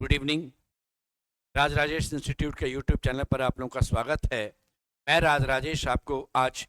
Good evening. Raj Rajesh institute के YouTube channel पर आप लोगों का स्वागत है। मैं राज राजेश आपको आज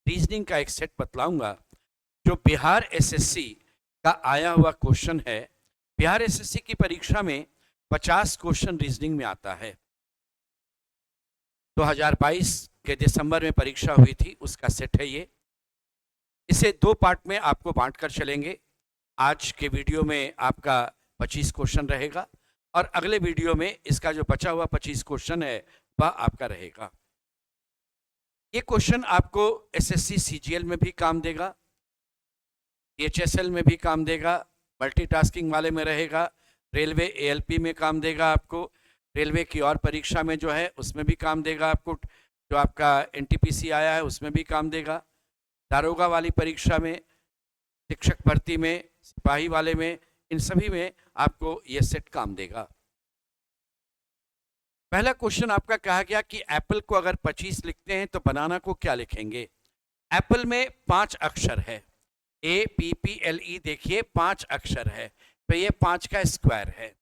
रीजनिंग का एक सेट बतलाऊंगा जो बिहार एसएससी का आया हुआ क्वेश्चन है। बिहार एसएससी की परीक्षा में 50 क्वेश्चन रीजनिंग में आता है। 2022 के दिसंबर में परीक्षा हुई थी, उसका सेट है ये। इसे दो पार्ट में आपको बांट कर चलेंगे। आज के वीडियो में आपका 25 क्वेश्चन रहेगा और अगले वीडियो में इसका जो बचा हुआ 25 क्वेश्चन है वह आपका रहेगा। ये क्वेश्चन आपको एसएससी सीजीएल में भी काम देगा, एचएसएल में भी काम देगा, मल्टीटास्किंग वाले में रहेगा, रेलवे एएलपी में काम देगा, आपको रेलवे की और परीक्षा में जो है उसमें भी काम देगा, आपको जो आपका एनटीपीसी आया है उसमें भी काम देगा, दारोगा वाली परीक्षा में, शिक्षक भर्ती में, सिपाही वाले में, इन सभी में आपको ये सेट काम देगा। पहला क्वेश्चन आपका कहा गया कि एप्पल को अगर 25 लिखते हैं तो बनाना को क्या लिखेंगे। एप्पल में 5 अक्षर है, APPLE, देखिए 5 अक्षर है तो ये 5 का स्क्वायर है।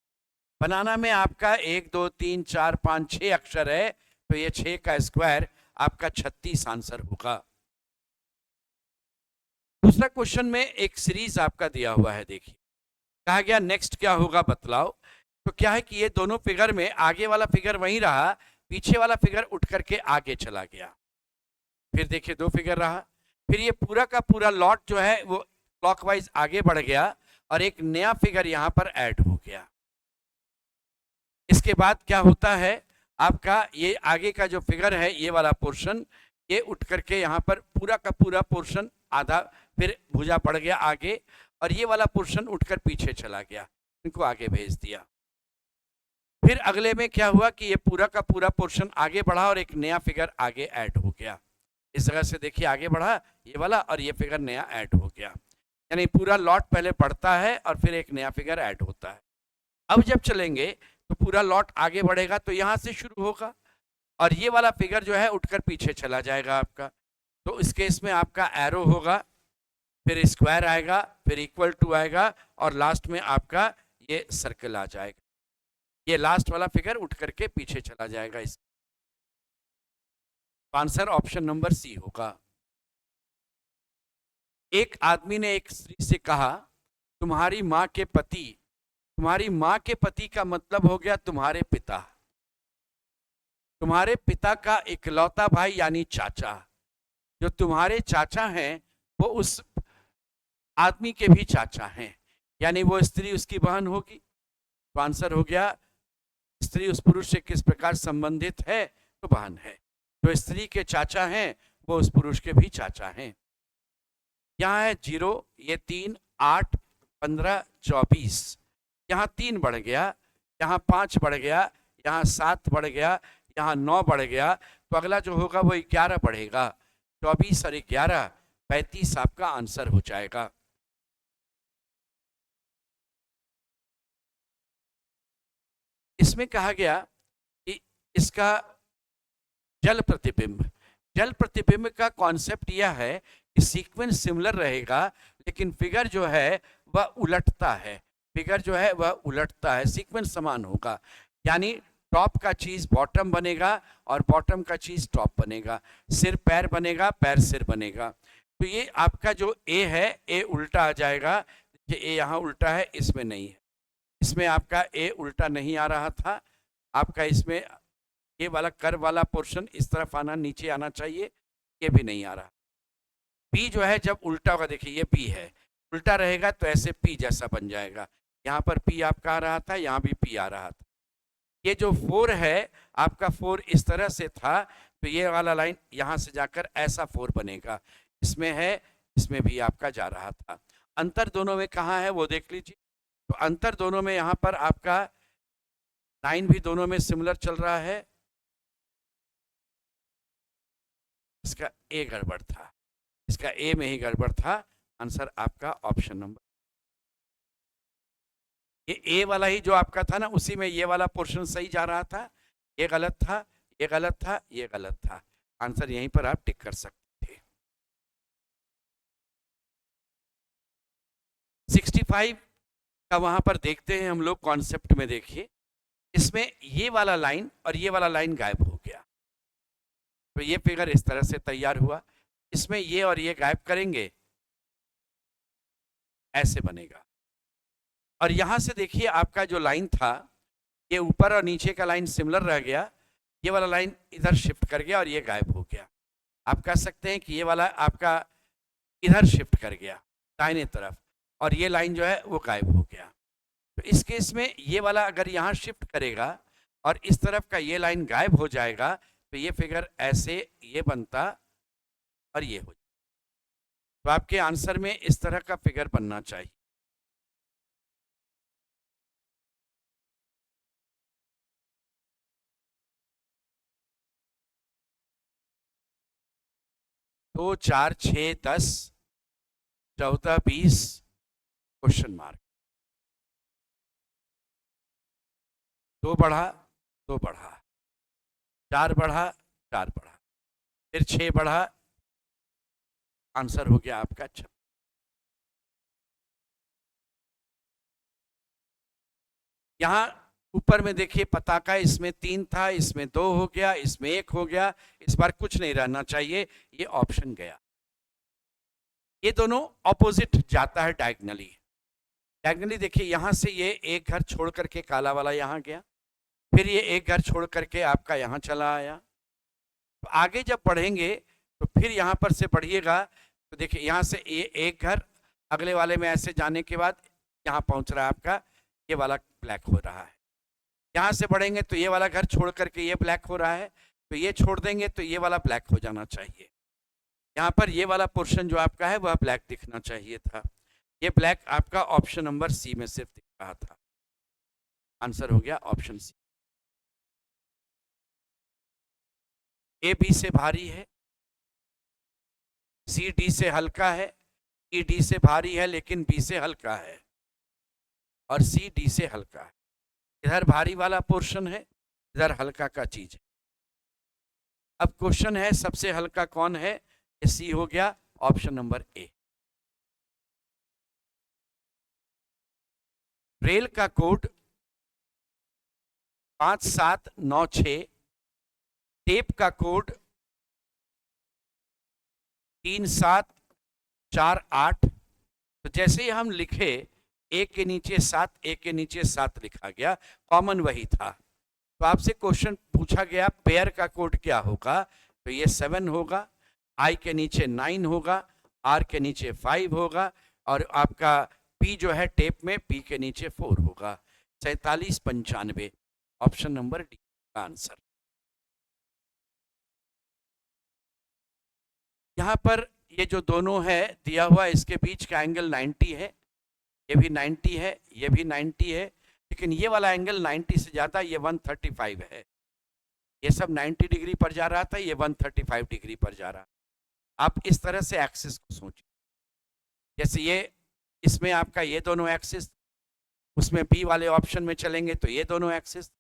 बनाना में आपका 1 2 3 4 5 6 अक्षर है तो ये 6 का स्क्वायर आपका 36 आंसर होगा। दूसरा क्वेश्चन में एक सीरीज आपका दिया हुआ है, देखिए कहा गया नेक्स्ट क्या होगा बतलाओ। तो क्या है कि ये दोनों फिगर में आगे वाला फिगर वहीं रहा, पीछे वाला फिगर उठ करके आगे चला गया। फिर देखिए 2 फिगर रहा, फिर ये पूरा का पूरा लॉट जो है वो क्लॉकवाइज आगे बढ़ गया और एक नया फिगर यहां पर ऐड हो गया। इसके बाद क्या होता है, आपका ये आगे का जो फिगर है ये वाला पोर्शन ये उठ करके यहाँ पर पूरा का पूरा पोर्शन आधा फिर भुजा पड़ गया आगे और ये वाला पोर्शन उठकर पीछे चला गया, इनको आगे भेज दिया। फिर अगले में क्या हुआ कि ये पूरा का पूरा पोर्शन आगे बढ़ा और एक नया फिगर आगे ऐड हो गया। इस जगह से देखिए आगे बढ़ा ये वाला और ये फिगर नया ऐड हो गया, यानी पूरा लॉट पहले बढ़ता है और फिर एक नया फिगर ऐड होता है। अब जब चलेंगे तो पूरा लॉट आगे बढ़ेगा तो यहाँ से शुरू होगा और ये वाला फिगर जो है उठकर पीछे चला जाएगा आपका। तो इस केस में आपका एरो होगा, फिर स्क्वायर आएगा, फिर इक्वल टू आएगा और लास्ट में आपका ये सर्कल आ जाएगा। ये लास्ट वाला फिगर उठ करके पीछे चला जाएगा। इस आंसर ऑप्शन नंबर सी होगा। एक आदमी ने एक स्त्री से कहा तुम्हारी माँ के पति, तुम्हारी माँ के पति का मतलब हो गया तुम्हारे पिता, तुम्हारे पिता का इकलौता भाई यानी चाचा, जो तुम्हारे चाचा हैं वो उस आदमी के भी चाचा हैं, यानी वो स्त्री उसकी बहन होगी। तो आंसर हो गया स्त्री उस पुरुष से किस प्रकार संबंधित है, तो बहन है। जो स्त्री के चाचा हैं वो उस पुरुष के भी चाचा हैं। यहाँ है 0, ये 3 8 15 24, यहाँ 3 बढ़ गया, यहाँ 5 बढ़ गया, यहाँ 7 बढ़ गया, यहाँ 9 बढ़ गया, तो अगला जो होगा वो 11 बढ़ेगा। 24 और 11 35 आपका आंसर हो जाएगा। इसमें कहा गया कि इसका जल प्रतिबिंब का कॉन्सेप्ट यह है कि सीक्वेंस सिमिलर रहेगा लेकिन फिगर जो है वह उलटता है, फिगर जो है वह उलटता है, सीक्वेंस समान होगा, यानी टॉप का चीज बॉटम बनेगा और बॉटम का चीज टॉप बनेगा, सिर पैर बनेगा, पैर सिर बनेगा। तो ये आपका जो ए है ए उल्टा आ जाएगा, ये ए यहाँ उल्टा है, इसमें नहीं है, इसमें आपका ए उल्टा नहीं आ रहा था, आपका इसमें ये वाला कर्व वाला पोर्शन इस तरफ आना, नीचे आना चाहिए, ये भी नहीं आ रहा। पी जो है जब उल्टा होगा, देखिए ये पी है, उल्टा रहेगा तो ऐसे पी जैसा बन जाएगा, यहाँ पर पी आपका आ रहा था, यहाँ भी पी आ रहा था। ये जो 4 है आपका 4 इस तरह से था तो ये वाला लाइन यहाँ से जाकर ऐसा 4 बनेगा, इसमें है, इसमें भी आपका जा रहा था। अंतर दोनों में कहाँ है वो देख लीजिए। तो अंतर दोनों में यहाँ पर आपका 9 भी दोनों में सिमिलर चल रहा है, इसका ए गड़बड़ था, इसका ए में ही गड़बड़ था। आंसर आपका ऑप्शन नंबर, ये ए वाला ही जो आपका था ना उसी में ये वाला पोर्शन सही जा रहा था, ये गलत था, ये गलत था, ये गलत था। आंसर यहीं पर आप टिक कर सकते थे। 65 का वहां पर देखते हैं हम लोग कॉन्सेप्ट में, देखिए इसमें ये वाला लाइन और ये वाला लाइन गायब हो गया, तो ये फिगर इस तरह से तैयार हुआ। इसमें ये और ये गायब करेंगे, ऐसे बनेगा। और यहां से देखिए आपका जो लाइन था, ये ऊपर और नीचे का लाइन सिमिलर रह गया, ये वाला लाइन इधर शिफ्ट कर गया और ये गायब हो गया। आप कह सकते हैं कि ये वाला आपका इधर शिफ्ट कर गया दाहिने तरफ, और ये लाइन जो है वो गायब हो गया। तो इस केस में ये वाला अगर यहाँ शिफ्ट करेगा और इस तरफ का ये लाइन गायब हो जाएगा, तो ये फिगर ऐसे ये बनता और ये हो जाए। तो आपके आंसर में इस तरह का फिगर बनना चाहिए। दो, 4, 6, 10, 14, 20 क्वेश्चन मार्क। 2 बढ़ा, 2 बढ़ा, 4 बढ़ा, 4 बढ़ा, फिर 6 बढ़ा, आंसर हो गया आपका 6। यहाँ ऊपर में देखिए पताका, इसमें 3 था, इसमें 2 हो गया, इसमें 1 हो गया, इस बार कुछ नहीं रहना चाहिए, ये ऑप्शन गया। ये दोनों ऑपोजिट जाता है डायगनली। डायगनली देखिए यहां से ये एक घर छोड़ करके काला वाला यहां गया, फिर ये एक घर छोड़ करके आपका यहां चला आया। तो आगे जब बढ़ेंगे तो फिर यहां पर से बढ़िएगा, तो देखिए यहां से ये एक घर अगले वाले में ऐसे जाने के बाद यहां पहुंच रहा है आपका, ये वाला ब्लैक हो रहा है। यहाँ से बढ़ेंगे तो ये वाला घर छोड़ करके ये ब्लैक हो रहा है, तो ये छोड़ देंगे तो ये वाला ब्लैक हो जाना चाहिए। यहाँ पर ये वाला पोर्शन जो आपका है वह ब्लैक दिखना चाहिए था। ये ब्लैक आपका ऑप्शन नंबर सी में सिर्फ दिख रहा था। आंसर हो गया ऑप्शन सी। ए बी से भारी है, सी डी से हल्का है, ई डी से भारी है लेकिन बी से हल्का है, और सी डी से हल्का है। इधर भारी वाला पोर्शन है, इधर हल्का का चीज है। अब क्वेश्चन है सबसे हल्का कौन है, ये सी हो गया, ऑप्शन नंबर ए। रेल का कोड 5796, टेप का कोड 3748। तो जैसे ही हम लिखे, एक के नीचे 7, एक के नीचे 7 लिखा गया, कॉमन वही था। तो आपसे क्वेश्चन पूछा गया पेयर का कोड क्या होगा, तो ये 7 होगा, आई के नीचे 9 होगा, आर के नीचे 5 होगा, और आपका पी जो है टेप में पी के नीचे 4 होगा। 4795, ऑप्शन नंबर डी का आंसर। यहाँ पर ये जो दोनों है दिया हुआ, इसके बीच का एंगल 90 है, ये भी 90 है, ये भी 90 है, लेकिन ये वाला एंगल 90 से ज़्यादा, ये 135 है। ये सब 90 डिग्री पर जा रहा था, ये 135 डिग्री पर जा रहा। आप इस तरह से एक्सिस को सोचिए, जैसे ये इसमें आपका ये दोनों एक्सिस, उसमें बी वाले ऑप्शन में चलेंगे तो ये दोनों एक्सिस,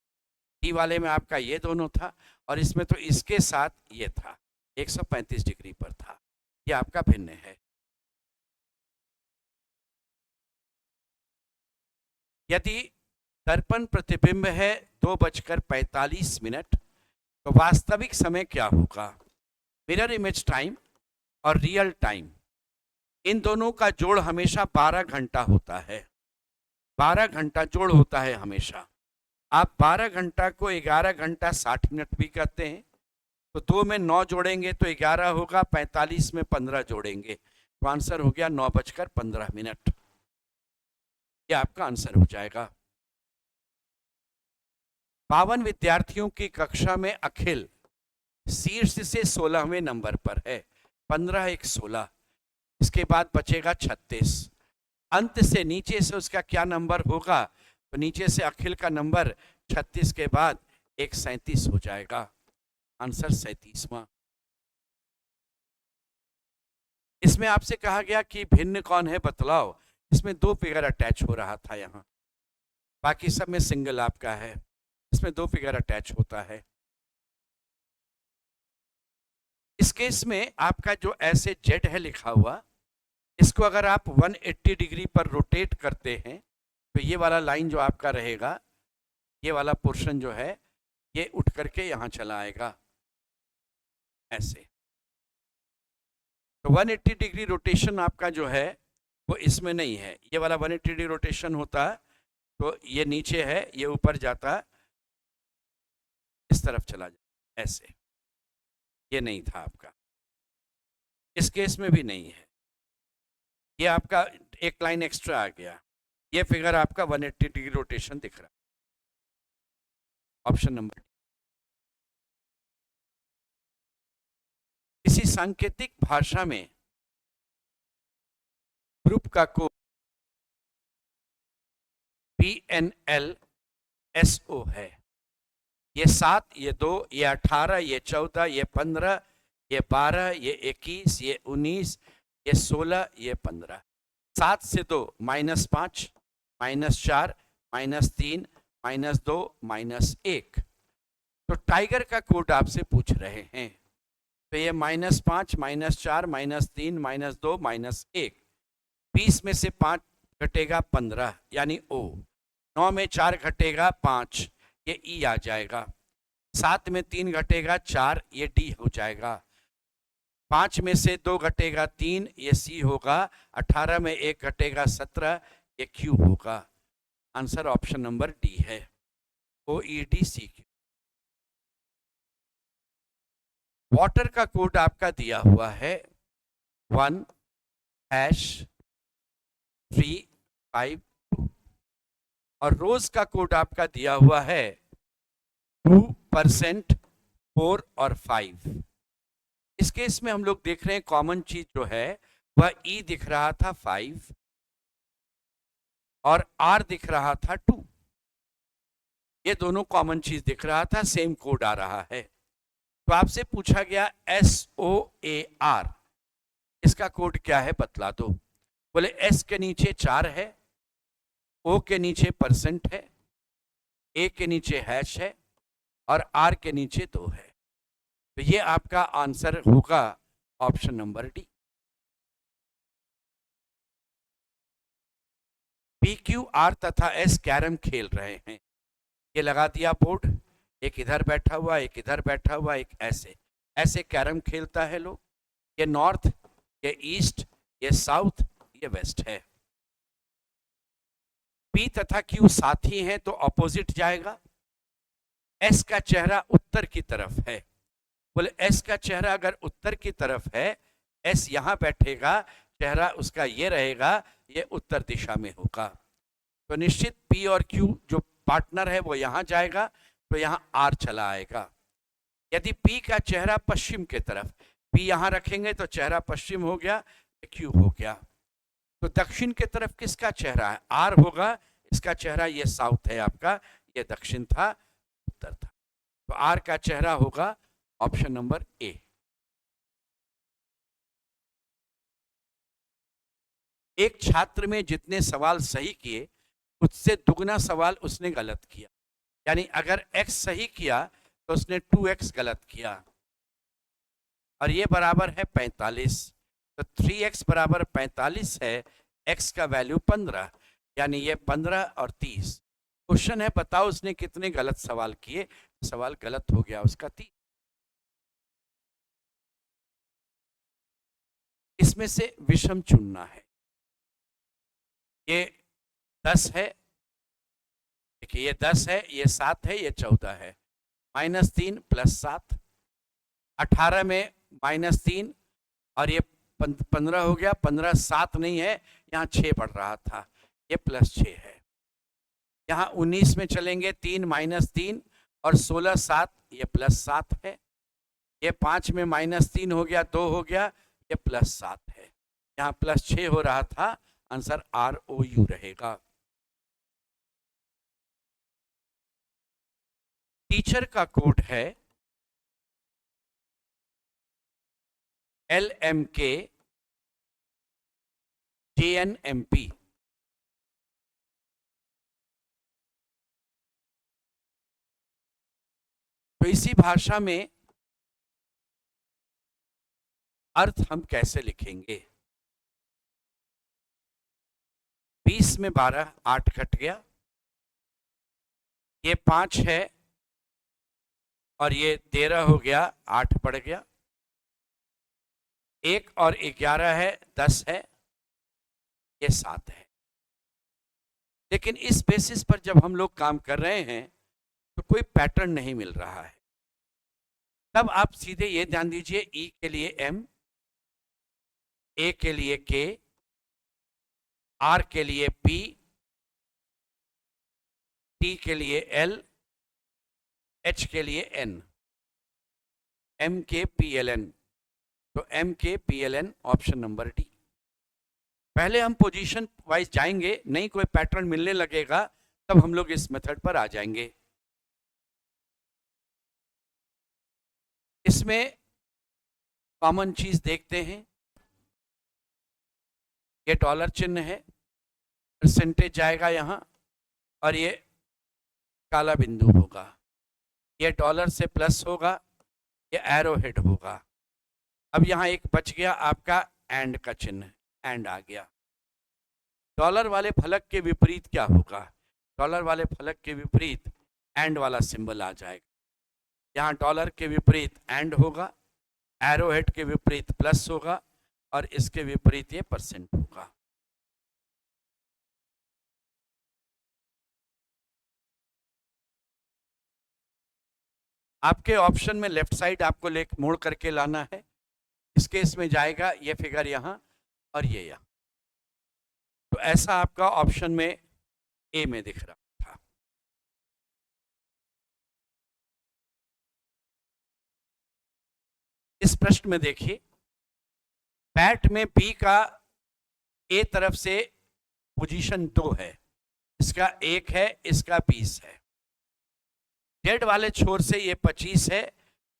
डी वाले में आपका ये दोनों था, और इसमें तो इसके साथ ये था, 135 डिग्री पर था। ये आपका भिन्न है। यदि दर्पण प्रतिबिंब है 2:45, तो वास्तविक समय क्या होगा। मिरर इमेज टाइम और रियल टाइम, इन दोनों का जोड़ हमेशा 12 घंटा होता है। 12 घंटा जोड़ होता है हमेशा। आप 12 घंटा को 11 घंटा 60 मिनट भी कहते हैं, तो 2 में 9 जोड़ेंगे तो 11 होगा, 45 में 15 जोड़ेंगे तो आंसर हो गया 9:15। ये आपका आंसर हो जाएगा। 52 विद्यार्थियों की कक्षा में अखिल शीर्ष से 16वें नंबर पर है, 15 1 16, इसके बाद बचेगा 36। अंत से नीचे से उसका क्या नंबर होगा, तो नीचे से अखिल का नंबर 36 के बाद एक 37 हो जाएगा, आंसर 37वां। इसमें आपसे कहा गया कि भिन्न कौन है बतलाओ। इसमें 2 फिगर अटैच हो रहा था, यहाँ बाकी सब में सिंगल आपका है, इसमें 2 फिगर अटैच होता है। इस केस में आपका जो ऐसे जेड है लिखा हुआ, इसको अगर आप 180 डिग्री पर रोटेट करते हैं तो ये वाला लाइन जो आपका रहेगा, ये वाला पोर्शन जो है ये उठ करके यहाँ चला आएगा ऐसे। तो 180 डिग्री रोटेशन आपका जो है वो इसमें नहीं है। ये वाला 180 डिग्री रोटेशन होता तो ये नीचे है, ये ऊपर जाता, इस तरफ चला जाता ऐसे। ये नहीं था आपका, इस केस में भी नहीं है। ये आपका एक लाइन एक्स्ट्रा आ गया। ये फिगर आपका 180 डिग्री रोटेशन दिख रहा है। Option number. किसी सांकेतिक भाषा में ग्रुप का कोड PNLSO है। ये 7, ये 2, ये 18, ये 14, ये 15, ये 12, ये 21, ये 19, ये 16, ये 15। 7 से 2 -5, -4, -3, -2, -1। तो टाइगर का कोड आपसे पूछ रहे हैं। तो ये -5, -4, -3, -2, -1। 20 में से 5 घटेगा 15 यानी O। 9 में 4 घटेगा 5, ये E आ जाएगा। 7 में 3 घटेगा 4, ये D हो जाएगा। 5 में से 2 घटेगा 3, ये C होगा। 18 में 1 घटेगा 17, ये Q होगा। आंसर ऑप्शन नंबर D है, OEDCQ। वाटर का कोड आपका दिया हुआ है 1#352 और रोज का कोड आपका दिया हुआ है 2%, 4 और 5। इस केस में हम लोग देख रहे हैं कॉमन चीज जो है वह E दिख रहा था 5 और R दिख रहा था 2। ये दोनों कॉमन चीज दिख रहा था, सेम कोड आ रहा है। तो आपसे पूछा गया SOAR, इसका कोड क्या है बतला दो। बोले S के नीचे 4 है, O के नीचे % है, A के नीचे हैश है और R के नीचे 2 है। तो ये आपका आंसर होगा ऑप्शन नंबर डी। PQR तथा S कैरम खेल रहे हैं। ये लगा दिया बोर्ड, एक इधर बैठा हुआ, एक इधर बैठा हुआ, एक ऐसे ऐसे कैरम खेलता है लोग। ये नॉर्थ, ये ईस्ट, ये साउथ, ये वेस्ट है। P तथा Q साथी हैं तो ऑपोजिट जाएगा। S का चेहरा उत्तर की तरफ है। बोले S का चेहरा अगर उत्तर की तरफ है, S यहां बैठेगा, चेहरा उसका ये रहेगा, ये उत्तर दिशा में होगा। तो निश्चित P और Q जो पार्टनर है वो यहां जाएगा, तो यहां R चला आएगा। यदि P का चेहरा पश्चिम के तरफ, P यहां रखेंगे तो चेहरा पश्चिम हो गया, Q हो गया। तो दक्षिण के तरफ किसका चेहरा है? R होगा। इसका चेहरा ये साउथ है आपका, ये दक्षिण था, उत्तर था। तो R का चेहरा होगा ऑप्शन नंबर A। एक छात्र में जितने सवाल सही किए उससे दुगना सवाल उसने गलत किया। यानी अगर x सही किया तो उसने 2x गलत किया और ये बराबर है 45। तो 3x बराबर 45 है, x का वैल्यू 15, यानी ये 15 और 30। क्वेश्चन है बताओ उसने कितने गलत सवाल किए। सवाल गलत हो गया उसका 30। इसमें से विषम चुनना है। ये 10 है, देखिए ये 10 है, ये 7 है, ये 14 है। -3 + 7, 18 में -3 और ये 15 हो गया। 15 7 नहीं है, यहाँ 6 बढ़ रहा था, ये +6 है। यहाँ 19 में चलेंगे 3 -3 और 16 7, ये +7 है। ये 5 में -3 हो गया, 2 हो गया, ये +7 है। यहाँ +6 हो रहा था, आंसर ROU रहेगा। टीचर का कोड है LMK JNMP। तो इसी भाषा में अर्थ हम कैसे लिखेंगे? 20 में 12, 8 घट गया। ये 5 है और ये 13 हो गया, 8 पड़ गया। 1 और 11 है, 10 है, ये 7 है। लेकिन इस बेसिस पर जब हम लोग काम कर रहे हैं तो कोई पैटर्न नहीं मिल रहा है। तब आप सीधे ये ध्यान दीजिए, ई के लिए एम, ए के लिए के, आर के लिए पी, टी के लिए एल, एच के लिए एन, एम के पी एल एन। तो एम के P L an option number D. पहले हम पोजीशन वाइज जाएंगे, नहीं कोई पैटर्न मिलने लगेगा तब हम लोग इस मेथड पर आ जाएंगे। इसमें कॉमन चीज देखते हैं, ये डॉलर चिन्ह है, परसेंटेज जाएगा यहां और ये काला बिंदु होगा। ये डॉलर से प्लस होगा, ये एरो हेड होगा। अब यहां एक बच गया आपका एंड का चिन्ह, एंड आ गया। डॉलर वाले फलक के विपरीत क्या होगा? डॉलर वाले फलक के विपरीत एंड वाला सिंबल आ जाएगा। यहाँ डॉलर के विपरीत एंड होगा, एरो हेड के विपरीत प्लस होगा और इसके विपरीत ये परसेंट होगा। आपके ऑप्शन में लेफ्ट साइड आपको मोड़ करके लाना है। इस केस में जाएगा ये फिगर यहाँ और ये यहाँ। तो ऐसा आपका ऑप्शन में ए में दिख रहा था। इस प्रश्न में देखिए, पैट में बी का ए तरफ से पोजीशन 2 है, इसका 1 है, इसका 20 है। जेड वाले छोर से ये 25 है,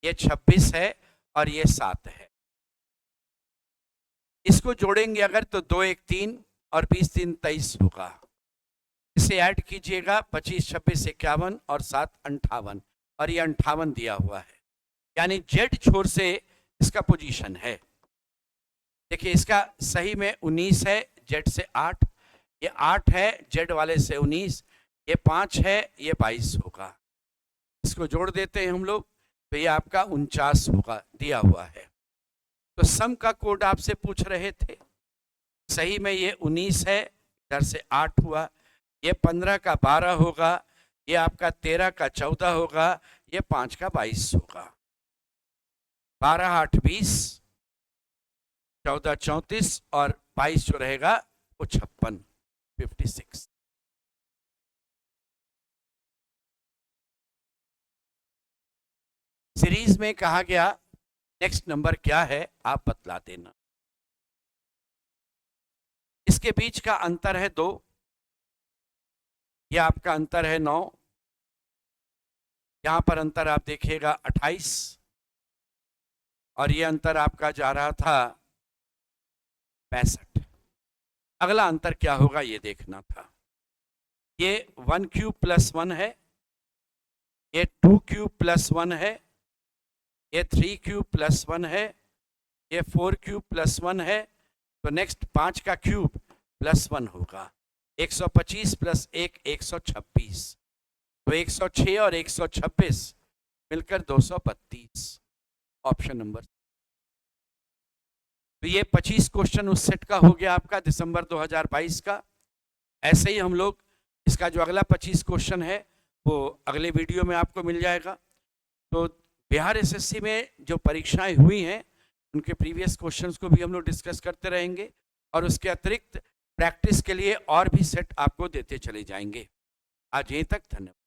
ये 26 है और ये 7 है। इसको जोड़ेंगे अगर तो 2 1 3 और 20 3 23 होगा। इसे ऐड कीजिएगा, 25 26 51 और 7 58 और ये 58 दिया हुआ है, यानी जेड छोर से इसका पोजीशन है। देखिए इसका सही में 19 है, जेड से 8, ये 8 है, जेड वाले से 19, ये 5 है, ये 22 होगा। इसको जोड़ देते हैं हम लोग तो ये आपका 49 होगा, दिया हुआ है। तो सम का कोड आपसे पूछ रहे थे, सही में ये 19 है, इधर से 8 हुआ, ये 15 का 12 होगा, ये आपका 13 का 14 होगा, ये 5 का 22 होगा। 12 8 20, 14 34 और 22 जो रहेगा वो 56 56। सीरीज में कहा गया नेक्स्ट नंबर क्या है, आप बतला देना। इसके बीच का अंतर है 2, यह आपका अंतर है 9, यहां पर अंतर आप देखिएगा 28 और ये अंतर आपका जा रहा था 65। अगला अंतर क्या होगा ये देखना था। ये 1 क्यूब प्लस 1 है, ये 2 क्यूब प्लस 1 है, ये 3 क्यूब प्लस 1 है, ये 4 क्यूब प्लस 1 है। तो नेक्स्ट 5 का क्यूब प्लस 1 होगा। 125 प्लस 1 126, तो 106 और 126 मिलकर 232, ऑप्शन नंबर। तो ये 25 क्वेश्चन उस सेट का हो गया आपका दिसंबर 2022 का। ऐसे ही हम लोग इसका जो अगला 25 क्वेश्चन है वो अगले वीडियो में आपको मिल जाएगा। तो बिहार एसएससी में जो परीक्षाएं हुई हैं उनके प्रीवियस क्वेश्चंस को भी हम लोग डिस्कस करते रहेंगे और उसके अतिरिक्त प्रैक्टिस के लिए और भी सेट आपको देते चले जाएंगे। आज यहीं तक, धन्यवाद।